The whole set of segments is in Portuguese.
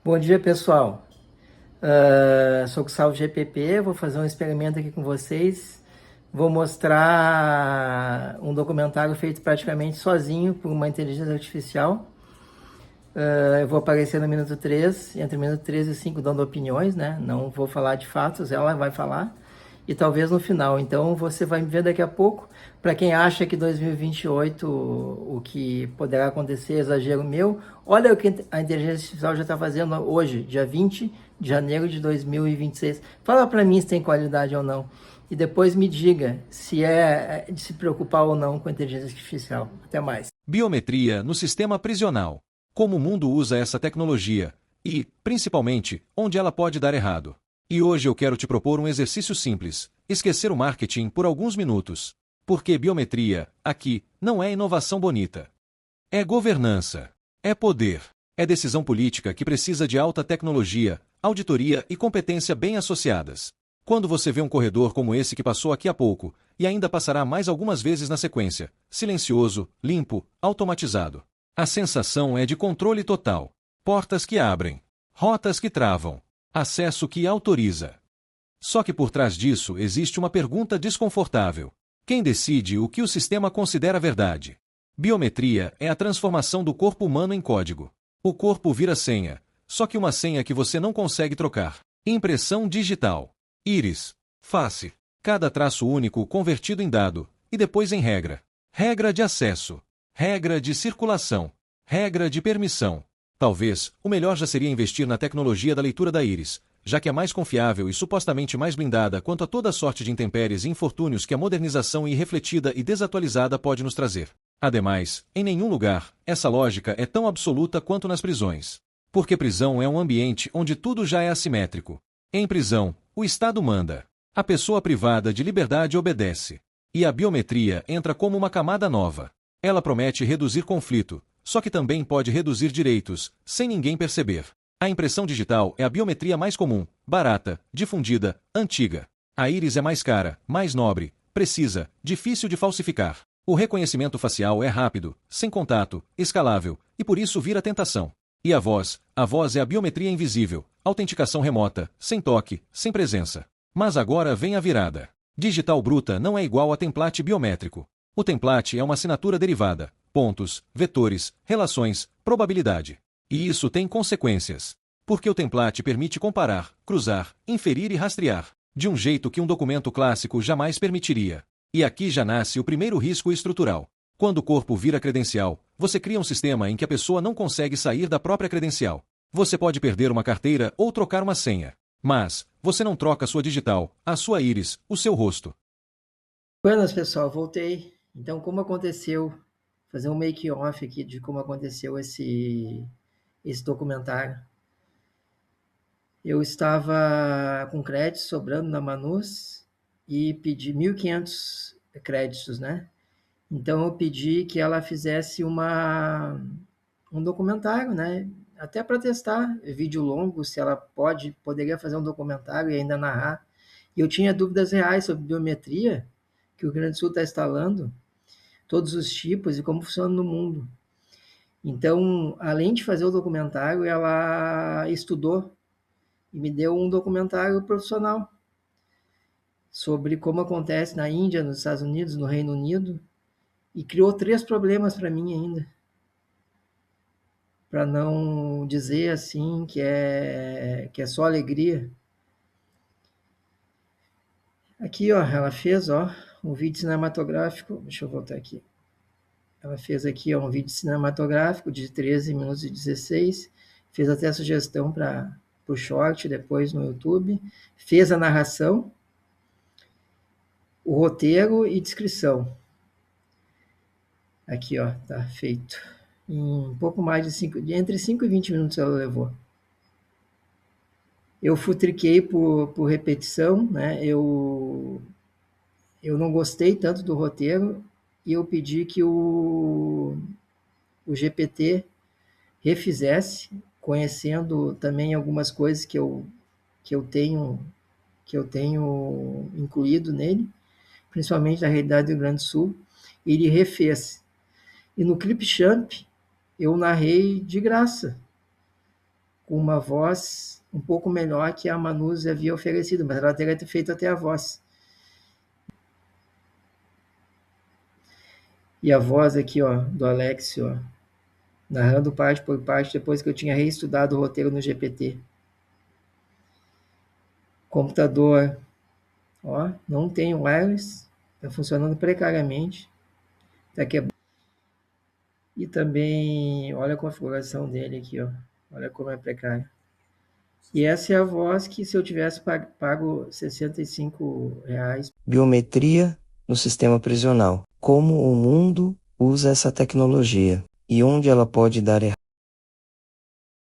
Bom dia, pessoal. Sou o Gustavo GPP, vou fazer um experimento aqui com vocês. Vou mostrar um documentário feito praticamente sozinho por uma inteligência artificial. Eu vou aparecer no minuto 3, entre o minuto 3 e 5 dando opiniões, né? Não vou falar de fatos, ela vai falar. E talvez no final. Então você vai me ver daqui a pouco. Para quem acha que 2028 o que poderá acontecer é exagero meu, olha o que a inteligência artificial já está fazendo hoje, dia 20 de janeiro de 2026. Fala para mim se tem qualidade ou não. E depois me diga se é de se preocupar ou não com a inteligência artificial. Até mais. Biometria no sistema prisional. Como o mundo usa essa tecnologia e, principalmente, onde ela pode dar errado. E hoje eu quero te propor um exercício simples: esquecer o marketing por alguns minutos. Porque biometria, aqui, não é inovação bonita. É governança. É poder. É decisão política que precisa de alta tecnologia, auditoria e competência bem associadas. Quando você vê um corredor como esse que passou aqui há pouco, e ainda passará mais algumas vezes na sequência, silencioso, limpo, automatizado. A sensação é de controle total. Portas que abrem. Rotas que travam. Acesso que autoriza. Só que por trás disso existe uma pergunta desconfortável. Quem decide o que o sistema considera verdade? Biometria é a transformação do corpo humano em código. O corpo vira senha, só que uma senha que você não consegue trocar. Impressão digital. Íris. Face. Cada traço único convertido em dado, e depois em regra. Regra de acesso. Regra de circulação. Regra de permissão. Talvez, o melhor já seria investir na tecnologia da leitura da íris, já que é mais confiável e supostamente mais blindada quanto a toda sorte de intempéries e infortúnios que a modernização irrefletida e desatualizada pode nos trazer. Ademais, em nenhum lugar, essa lógica é tão absoluta quanto nas prisões. Porque prisão é um ambiente onde tudo já é assimétrico. Em prisão, o Estado manda. A pessoa privada de liberdade obedece. E a biometria entra como uma camada nova. Ela promete reduzir conflito, só que também pode reduzir direitos, sem ninguém perceber. A impressão digital é a biometria mais comum, barata, difundida, antiga. A íris é mais cara, mais nobre, precisa, difícil de falsificar. O reconhecimento facial é rápido, sem contato, escalável, e por isso vira tentação. E a voz é a biometria invisível, autenticação remota, sem toque, sem presença. Mas agora vem a virada. Digital bruta não é igual a template biométrico. O template é uma assinatura derivada, pontos, vetores, relações, probabilidade. E isso tem consequências. Porque o template permite comparar, cruzar, inferir e rastrear, de um jeito que um documento clássico jamais permitiria. E aqui já nasce o primeiro risco estrutural. Quando o corpo vira credencial, você cria um sistema em que a pessoa não consegue sair da própria credencial. Você pode perder uma carteira ou trocar uma senha. Mas, você não troca sua digital, a sua íris, o seu rosto. Buenas, pessoal, voltei. Então, como aconteceu, fazer um make-off aqui de como aconteceu esse documentário. Eu estava com créditos sobrando na Manus e pedi 1.500 créditos, né? Então, eu pedi que ela fizesse um documentário, né? Até para testar vídeo longo, se ela poderia fazer um documentário e ainda narrar. E eu tinha dúvidas reais sobre biometria, que o Rio Grande do Sul está instalando, todos os tipos e como funciona no mundo. Então, além de fazer o documentário, ela estudou e me deu um documentário profissional sobre como acontece na Índia, nos Estados Unidos, no Reino Unido, e criou 3 problemas para mim ainda, para não dizer assim que é só alegria. Aqui, ó, ela fez, ó, um vídeo cinematográfico, deixa eu voltar aqui. Ela fez aqui ó, um vídeo cinematográfico de 13 minutos e 16, fez até a sugestão para o short depois no YouTube, fez a narração, o roteiro e descrição. Aqui, ó, tá feito. Em um pouco mais de 5, entre 5 e 20 minutos ela levou. Eu futriquei por repetição, né? Eu não gostei tanto do roteiro e eu pedi que o GPT refizesse, conhecendo também algumas coisas que eu tenho que eu tenho incluído nele, principalmente da realidade do Rio Grande do Sul, e ele refez. E no Clipchamp eu narrei de graça, com uma voz um pouco melhor que a Manus havia oferecido, mas ela teria feito até a voz. E a voz aqui, ó, do Alexio, ó, narrando parte por parte depois que eu tinha reestudado o roteiro no GPT. Computador, ó, não tem wireless, está funcionando precariamente, tá quebrado. E também, olha a configuração dele aqui, ó, olha como é precário. E essa é a voz que, se eu tivesse pago R$65... Biometria no sistema prisional. Como o mundo usa essa tecnologia e onde ela pode dar errado.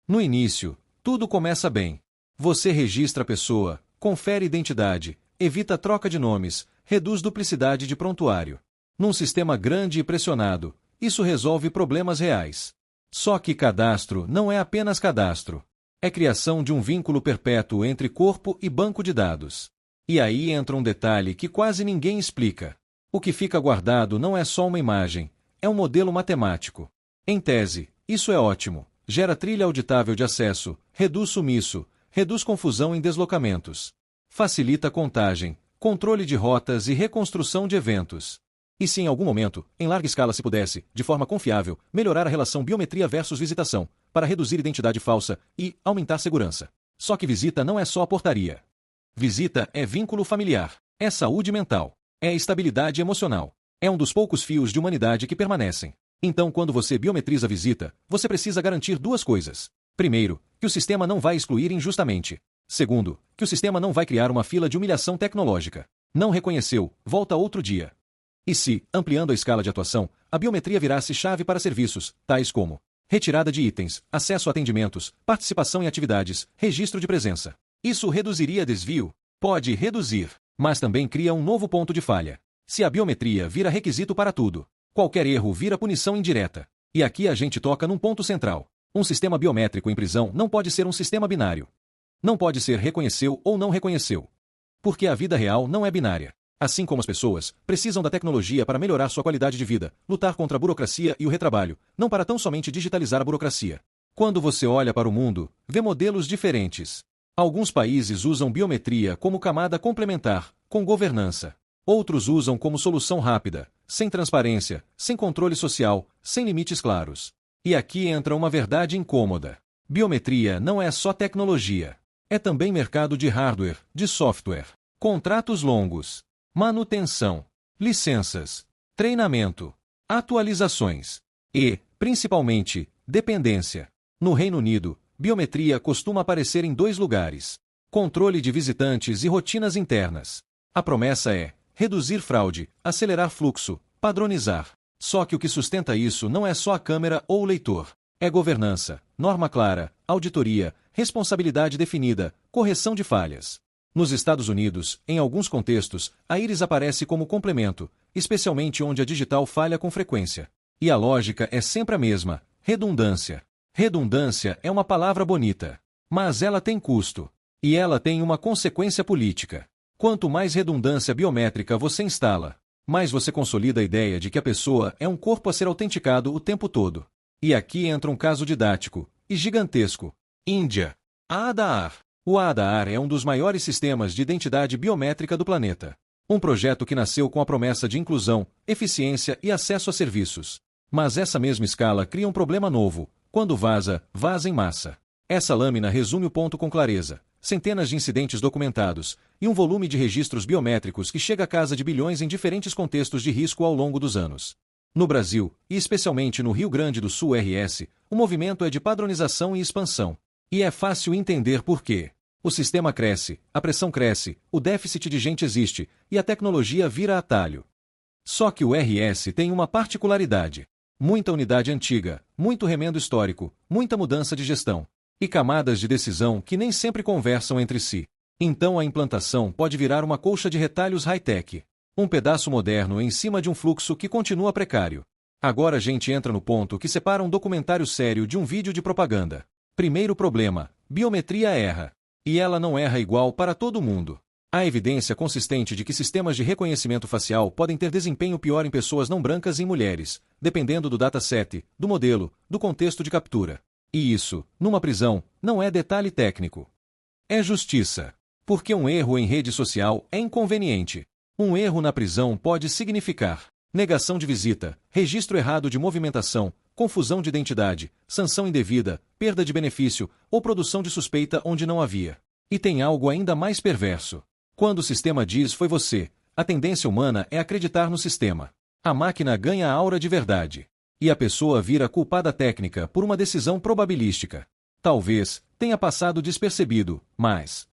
No início, tudo começa bem. Você registra a pessoa, confere identidade, evita troca de nomes, reduz duplicidade de prontuário. Num sistema grande e pressionado, isso resolve problemas reais. Só que cadastro não é apenas cadastro. É criação de um vínculo perpétuo entre corpo e banco de dados. E aí entra um detalhe que quase ninguém explica. O que fica guardado não é só uma imagem, é um modelo matemático. Em tese, isso é ótimo. Gera trilha auditável de acesso, reduz sumiço, reduz confusão em deslocamentos. Facilita a contagem, controle de rotas e reconstrução de eventos. E se em algum momento, em larga escala se pudesse, de forma confiável, melhorar a relação biometria versus visitação, para reduzir identidade falsa e aumentar segurança. Só que visita não é só a portaria. Visita é vínculo familiar, é saúde mental, é estabilidade emocional. É um dos poucos fios de humanidade que permanecem. Então, quando você biometriza a visita, você precisa garantir duas coisas. Primeiro, que o sistema não vai excluir injustamente. Segundo, que o sistema não vai criar uma fila de humilhação tecnológica. Não reconheceu, volta outro dia. E se, ampliando a escala de atuação, a biometria virasse chave para serviços, tais como retirada de itens, acesso a atendimentos, participação em atividades, registro de presença. Isso reduziria desvio? Pode reduzir, mas também cria um novo ponto de falha. Se a biometria vira requisito para tudo, qualquer erro vira punição indireta. E aqui a gente toca num ponto central. Um sistema biométrico em prisão não pode ser um sistema binário. Não pode ser reconheceu ou não reconheceu. Porque a vida real não é binária. Assim como as pessoas precisam da tecnologia para melhorar sua qualidade de vida, lutar contra a burocracia e o retrabalho, não para tão somente digitalizar a burocracia. Quando você olha para o mundo, vê modelos diferentes. Alguns países usam biometria como camada complementar, com governança. Outros usam como solução rápida, sem transparência, sem controle social, sem limites claros. E aqui entra uma verdade incômoda. Biometria não é só tecnologia. É também mercado de hardware, de software, contratos longos, manutenção, licenças, treinamento, atualizações e, principalmente, dependência. No Reino Unido, biometria costuma aparecer em dois lugares: controle de visitantes e rotinas internas. A promessa é reduzir fraude, acelerar fluxo, padronizar. Só que o que sustenta isso não é só a câmera ou o leitor. É governança, norma clara, auditoria, responsabilidade definida, correção de falhas. Nos Estados Unidos, em alguns contextos, a íris aparece como complemento, especialmente onde a digital falha com frequência. E a lógica é sempre a mesma: redundância. Redundância é uma palavra bonita, mas ela tem custo. E ela tem uma consequência política. Quanto mais redundância biométrica você instala, mais você consolida a ideia de que a pessoa é um corpo a ser autenticado o tempo todo. E aqui entra um caso didático e gigantesco. Índia. A Aadhaar. O Aadhaar é um dos maiores sistemas de identidade biométrica do planeta. Um projeto que nasceu com a promessa de inclusão, eficiência e acesso a serviços. Mas essa mesma escala cria um problema novo. Quando vaza, vaza em massa. Essa lâmina resume o ponto com clareza. Centenas de incidentes documentados e um volume de registros biométricos que chega à casa de bilhões em diferentes contextos de risco ao longo dos anos. No Brasil, e especialmente no Rio Grande do Sul RS, o movimento é de padronização e expansão. E é fácil entender por quê. O sistema cresce, a pressão cresce, o déficit de gente existe, e a tecnologia vira atalho. Só que o RS tem uma particularidade. Muita unidade antiga, muito remendo histórico, muita mudança de gestão. E camadas de decisão que nem sempre conversam entre si. Então a implantação pode virar uma colcha de retalhos high-tech. Um pedaço moderno em cima de um fluxo que continua precário. Agora a gente entra no ponto que separa um documentário sério de um vídeo de propaganda. Primeiro problema: biometria erra. E ela não erra igual para todo mundo. Há evidência consistente de que sistemas de reconhecimento facial podem ter desempenho pior em pessoas não brancas e em mulheres, dependendo do dataset, do modelo, do contexto de captura. E isso, numa prisão, não é detalhe técnico. É justiça. Porque um erro em rede social é inconveniente. Um erro na prisão pode significar negação de visita, registro errado de movimentação, confusão de identidade, sanção indevida, perda de benefício ou produção de suspeita onde não havia. E tem algo ainda mais perverso. Quando o sistema diz foi você, a tendência humana é acreditar no sistema. A máquina ganha a aura de verdade. E a pessoa vira culpada técnica por uma decisão probabilística. Talvez tenha passado despercebido, mas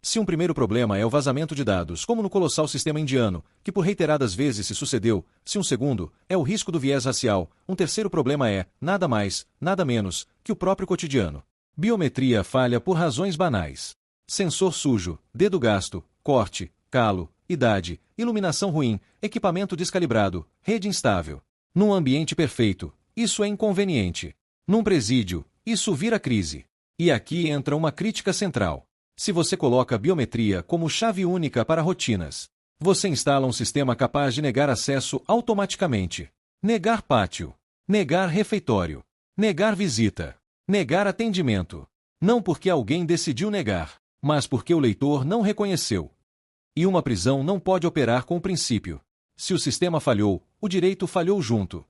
se um primeiro problema é o vazamento de dados, como no colossal sistema indiano, que por reiteradas vezes se sucedeu, se um segundo é o risco do viés racial, um terceiro problema é, nada mais, nada menos, que o próprio cotidiano. Biometria falha por razões banais. Sensor sujo, dedo gasto, corte, calo, idade, iluminação ruim, equipamento descalibrado, rede instável. Num ambiente perfeito, isso é inconveniente. Num presídio, isso vira crise. E aqui entra uma crítica central. Se você coloca a biometria como chave única para rotinas, você instala um sistema capaz de negar acesso automaticamente, negar pátio, negar refeitório, negar visita, negar atendimento. Não porque alguém decidiu negar, mas porque o leitor não reconheceu. E uma prisão não pode operar com o princípio: se o sistema falhou, o direito falhou junto.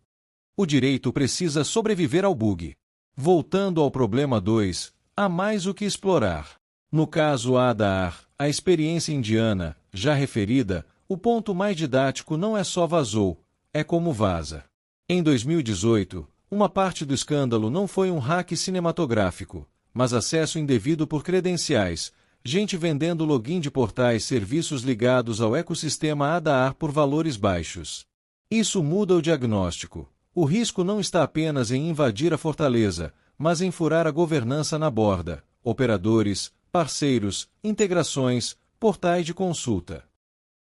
O direito precisa sobreviver ao bug. Voltando ao problema 2, há mais o que explorar. No caso Aadhaar, a experiência indiana, já referida, o ponto mais didático não é só vazou, é como vaza. Em 2018, uma parte do escândalo não foi um hack cinematográfico, mas acesso indevido por credenciais, gente vendendo login de portais serviços ligados ao ecossistema Aadhaar por valores baixos. Isso muda o diagnóstico. O risco não está apenas em invadir a fortaleza, mas em furar a governança na borda, operadores, parceiros, integrações, portais de consulta.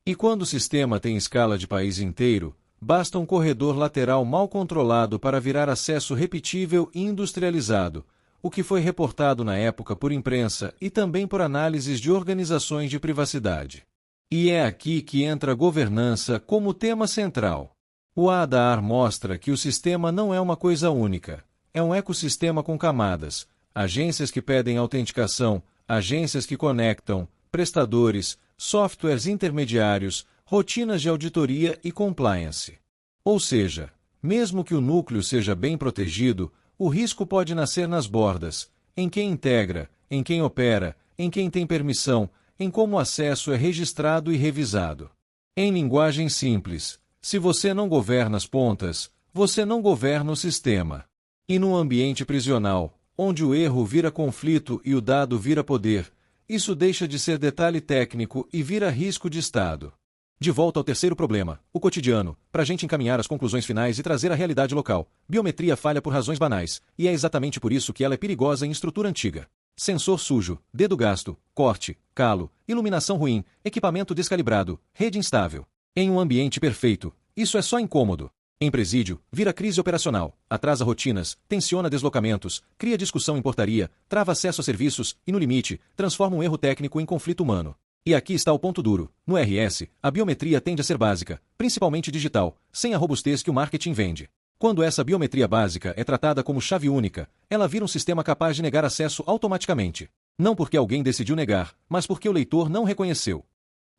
E quando o sistema tem escala de país inteiro, basta um corredor lateral mal controlado para virar acesso repetível e industrializado, o que foi reportado na época por imprensa e também por análises de organizações de privacidade. E é aqui que entra a governança como tema central. O Aadhaar mostra que o sistema não é uma coisa única, é um ecossistema com camadas, agências que pedem autenticação, agências que conectam, prestadores, softwares intermediários, rotinas de auditoria e compliance. Ou seja, mesmo que o núcleo seja bem protegido, o risco pode nascer nas bordas, em quem integra, em quem opera, em quem tem permissão, em como o acesso é registrado e revisado. Em linguagem simples, se você não governa as pontas, você não governa o sistema. E no ambiente prisional, onde o erro vira conflito e o dado vira poder, isso deixa de ser detalhe técnico e vira risco de Estado. De volta ao terceiro problema, o cotidiano, para a gente encaminhar as conclusões finais e trazer a realidade local. Biometria falha por razões banais, e é exatamente por isso que ela é perigosa em estrutura antiga. Sensor sujo, dedo gasto, corte, calo, iluminação ruim, equipamento descalibrado, rede instável. Em um ambiente perfeito, isso é só incômodo. Em presídio, vira crise operacional, atrasa rotinas, tensiona deslocamentos, cria discussão em portaria, trava acesso a serviços e, no limite, transforma um erro técnico em conflito humano. E aqui está o ponto duro. No RS, a biometria tende a ser básica, principalmente digital, sem a robustez que o marketing vende. Quando essa biometria básica é tratada como chave única, ela vira um sistema capaz de negar acesso automaticamente. Não porque alguém decidiu negar, mas porque o leitor não reconheceu.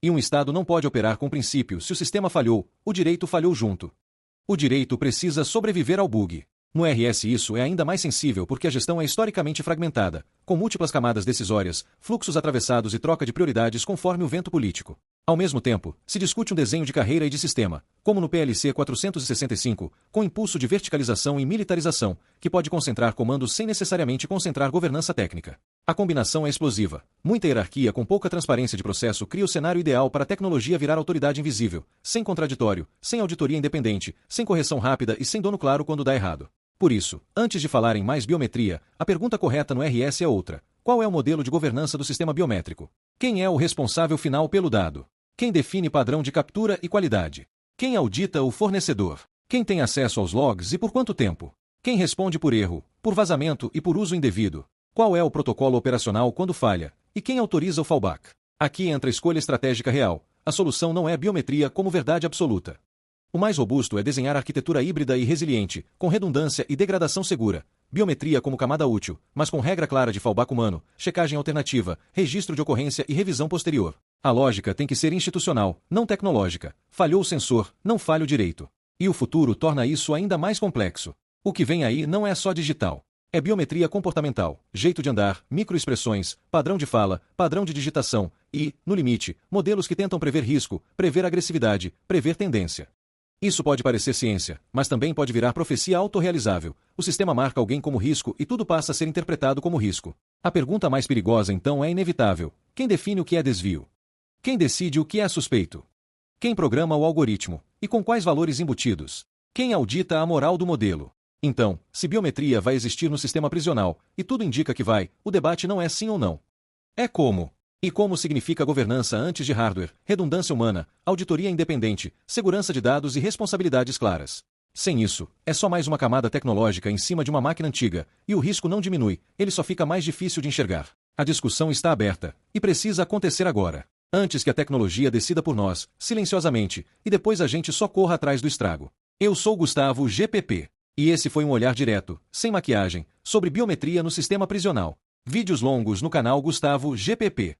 E um Estado não pode operar com princípio: se o sistema falhou, o direito falhou junto. O direito precisa sobreviver ao bug. No RS isso é ainda mais sensível porque a gestão é historicamente fragmentada, com múltiplas camadas decisórias, fluxos atravessados e troca de prioridades conforme o vento político. Ao mesmo tempo, se discute um desenho de carreira e de sistema, como no PLC 465, com impulso de verticalização e militarização, que pode concentrar comandos sem necessariamente concentrar governança técnica. A combinação é explosiva. Muita hierarquia com pouca transparência de processo cria o cenário ideal para a tecnologia virar autoridade invisível, sem contraditório, sem auditoria independente, sem correção rápida e sem dono claro quando dá errado. Por isso, antes de falar em mais biometria, a pergunta correta no RS é outra. Qual é o modelo de governança do sistema biométrico? Quem é o responsável final pelo dado? Quem define padrão de captura e qualidade? Quem audita o fornecedor? Quem tem acesso aos logs e por quanto tempo? Quem responde por erro, por vazamento e por uso indevido? Qual é o protocolo operacional quando falha? E quem autoriza o fallback? Aqui entra a escolha estratégica real. A solução não é biometria como verdade absoluta. O mais robusto é desenhar arquitetura híbrida e resiliente, com redundância e degradação segura, biometria como camada útil, mas com regra clara de fallback humano, checagem alternativa, registro de ocorrência e revisão posterior. A lógica tem que ser institucional, não tecnológica. Falhou o sensor, não falha o direito. E o futuro torna isso ainda mais complexo. O que vem aí não é só digital. É biometria comportamental, jeito de andar, microexpressões, padrão de fala, padrão de digitação e, no limite, modelos que tentam prever risco, prever agressividade, prever tendência. Isso pode parecer ciência, mas também pode virar profecia autorrealizável. O sistema marca alguém como risco e tudo passa a ser interpretado como risco. A pergunta mais perigosa então é inevitável. Quem define o que é desvio? Quem decide o que é suspeito? Quem programa o algoritmo? E com quais valores embutidos? Quem audita a moral do modelo? Então, se biometria vai existir no sistema prisional, e tudo indica que vai, o debate não é sim ou não. É como. E como significa governança antes de hardware, redundância humana, auditoria independente, segurança de dados e responsabilidades claras. Sem isso, é só mais uma camada tecnológica em cima de uma máquina antiga, e o risco não diminui, ele só fica mais difícil de enxergar. A discussão está aberta, e precisa acontecer agora. Antes que a tecnologia decida por nós, silenciosamente, e depois a gente só corra atrás do estrago. Eu sou Gustavo GPP. E esse foi um olhar direto, sem maquiagem, sobre biometria no sistema prisional. Vídeos longos no canal Gustavo GPP.